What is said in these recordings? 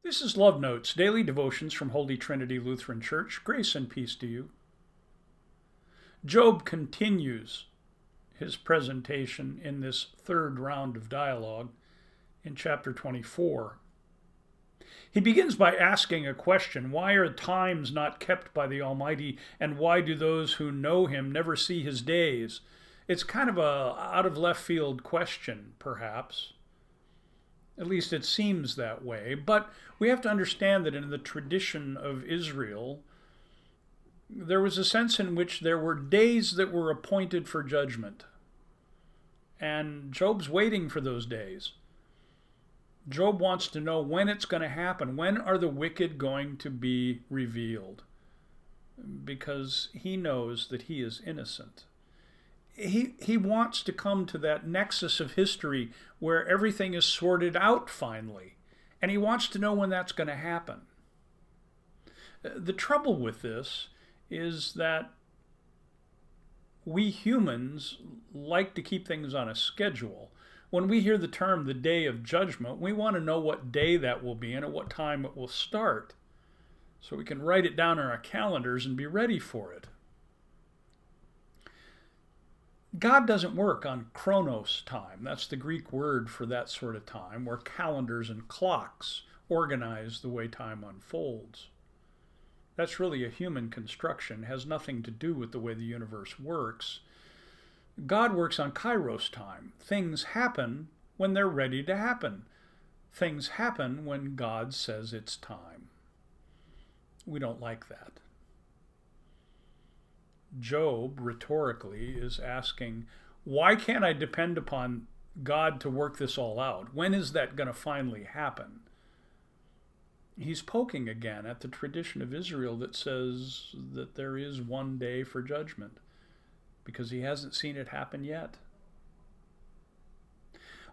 This is Love Notes, daily devotions from Holy Trinity Lutheran Church. Grace and peace to you. Job continues his presentation in this third round of dialogue in chapter 24. He begins by asking a question: why are times not kept by the Almighty, and why do those who know him never see his days? It's kind of a out of left field question, perhaps. At least it seems that way. But we have to understand that in the tradition of Israel, there was a sense in which there were days that were appointed for judgment. And Job's waiting for those days. Job wants to know when it's going to happen. When are the wicked going to be revealed? Because he knows that he is innocent. He wants to come to that nexus of history where everything is sorted out finally. And he wants to know when that's going to happen. The trouble with this is that we humans like to keep things on a schedule. When we hear the term the day of judgment, we want to know what day that will be and at what time it will start, so we can write it down on our calendars and be ready for it. God doesn't work on chronos time. That's the Greek word for that sort of time, where calendars and clocks organize the way time unfolds. That's really a human construction. It has nothing to do with the way the universe works. God works on kairos time. Things happen when they're ready to happen. Things happen when God says it's time. We don't like that. Job, rhetorically, is asking, why can't I depend upon God to work this all out? When is that going to finally happen? He's poking again at the tradition of Israel that says that there is one day for judgment, because he hasn't seen it happen yet.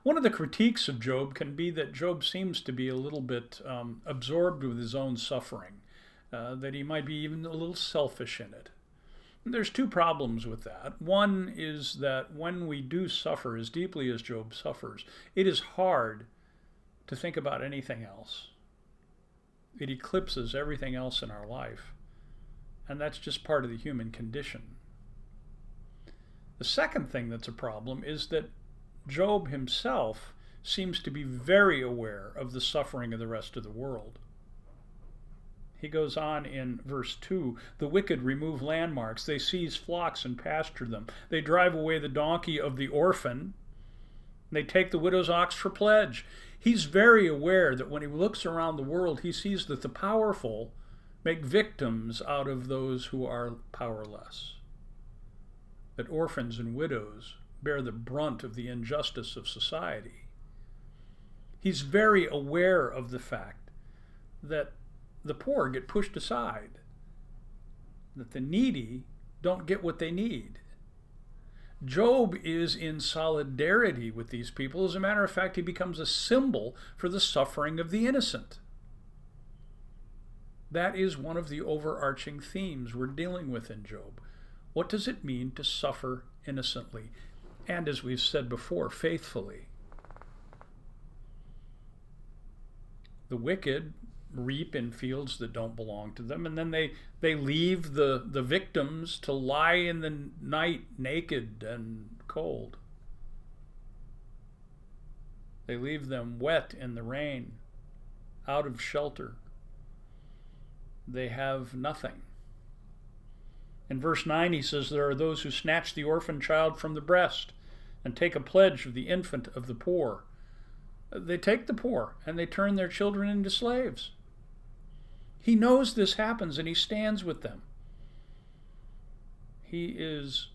One of the critiques of Job can be that Job seems to be a little bit absorbed with his own suffering, that he might be even a little selfish in it. There's two problems with that. One is that when we do suffer as deeply as Job suffers, it is hard to think about anything else. It eclipses everything else in our life, and that's just part of the human condition. The second thing that's a problem is that Job himself seems to be very aware of the suffering of the rest of the world. He goes on in verse 2, the wicked remove landmarks, they seize flocks and pasture them. They drive away the donkey of the orphan, they take the widow's ox for pledge. He's very aware that when he looks around the world, he sees that the powerful make victims out of those who are powerless. That orphans and widows bear the brunt of the injustice of society. He's very aware of the fact that the poor get pushed aside, that the needy don't get what they need. Job is in solidarity with these people. As a matter of fact, he becomes a symbol for the suffering of the innocent. That is one of the overarching themes we're dealing with in Job. What does it mean to suffer innocently? And as we've said before, faithfully. The wicked reap in fields that don't belong to them, and then they leave the victims to lie in the night naked and cold. They leave them wet in the rain, out of shelter. They have nothing. In verse 9 he says, there are those who snatch the orphan child from the breast and take a pledge of the infant of the poor. They take the poor and they turn their children into slaves. He knows this happens and he stands with them. He is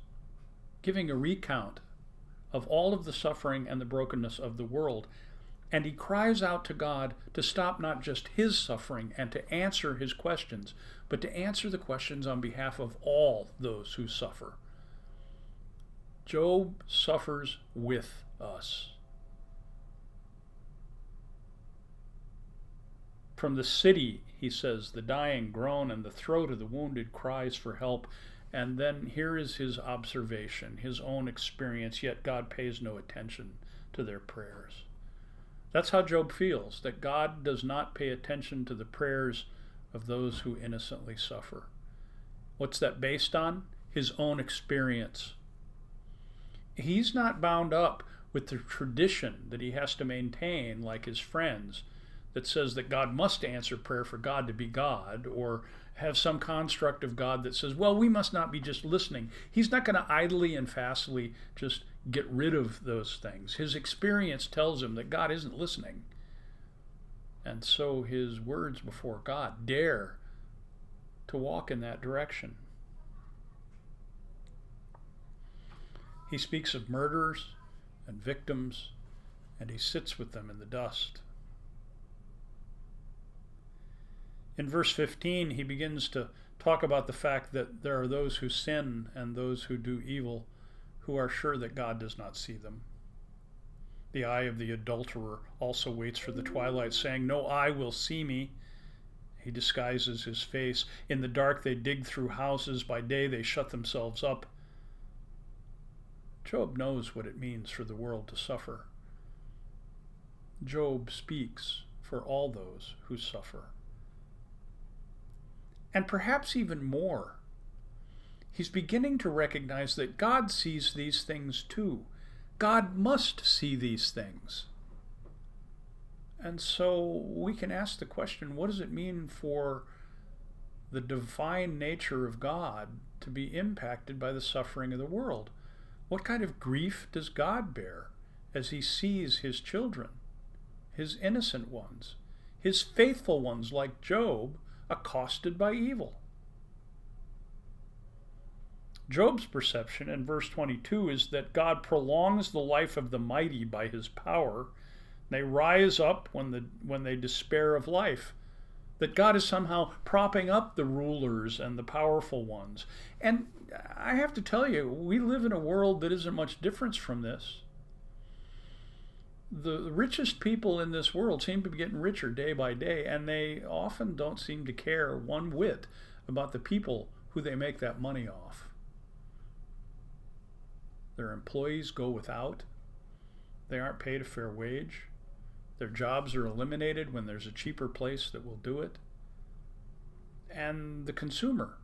giving a recount of all of the suffering and the brokenness of the world. And he cries out to God to stop not just his suffering and to answer his questions, but to answer the questions on behalf of all those who suffer. Job suffers with us. From the city, he says, the dying groan and the throat of the wounded cries for help. And then here is his observation, his own experience, yet God pays no attention to their prayers. That's how Job feels, that God does not pay attention to the prayers of those who innocently suffer. What's that based on? His own experience. He's not bound up with the tradition that he has to maintain, like his friends, that says that God must answer prayer for God to be God, or have some construct of God that says, well, we must not be just listening. He's not going to idly and fastly just get rid of those things. His experience tells him that God isn't listening. And so his words before God dare to walk in that direction. He speaks of murderers and victims, and he sits with them in the dust. In verse 15, he begins to talk about the fact that there are those who sin and those who do evil who are sure that God does not see them. The eye of the adulterer also waits for the twilight, saying, no eye will see me. He disguises his face. In the dark they dig through houses. By day they shut themselves up. Job knows what it means for the world to suffer. Job speaks for all those who suffer. And perhaps even more, he's beginning to recognize that God sees these things too. God must see these things. And so we can ask the question, what does it mean for the divine nature of God to be impacted by the suffering of the world? What kind of grief does God bear as he sees his children, his innocent ones, his faithful ones like Job, accosted by evil? Job's perception in verse 22 is that God prolongs the life of the mighty by his power. They rise up when they despair of life. That God is somehow propping up the rulers and the powerful ones. And I have to tell you, we live in a world that isn't much different from this. The richest people in this world seem to be getting richer day by day, and they often don't seem to care one whit about the people who they make that money off. Their employees go without. They aren't paid a fair wage. Their jobs are eliminated when there's a cheaper place that will do it. And the consumer,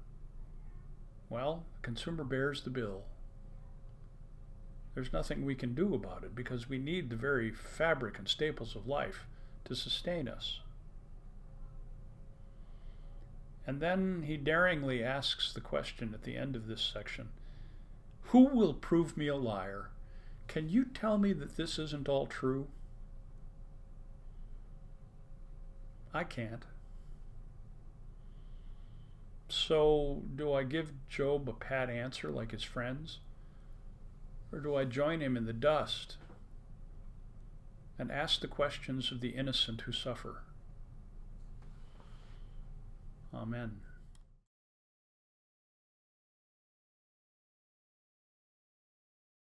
well, the consumer bears the bill. There's nothing we can do about it because we need the very fabric and staples of life to sustain us. And then he daringly asks the question at the end of this section, who will prove me a liar? Can you tell me that this isn't all true? I can't. So do I give Job a pat answer like his friends? Or do I join him in the dust and ask the questions of the innocent who suffer? Amen.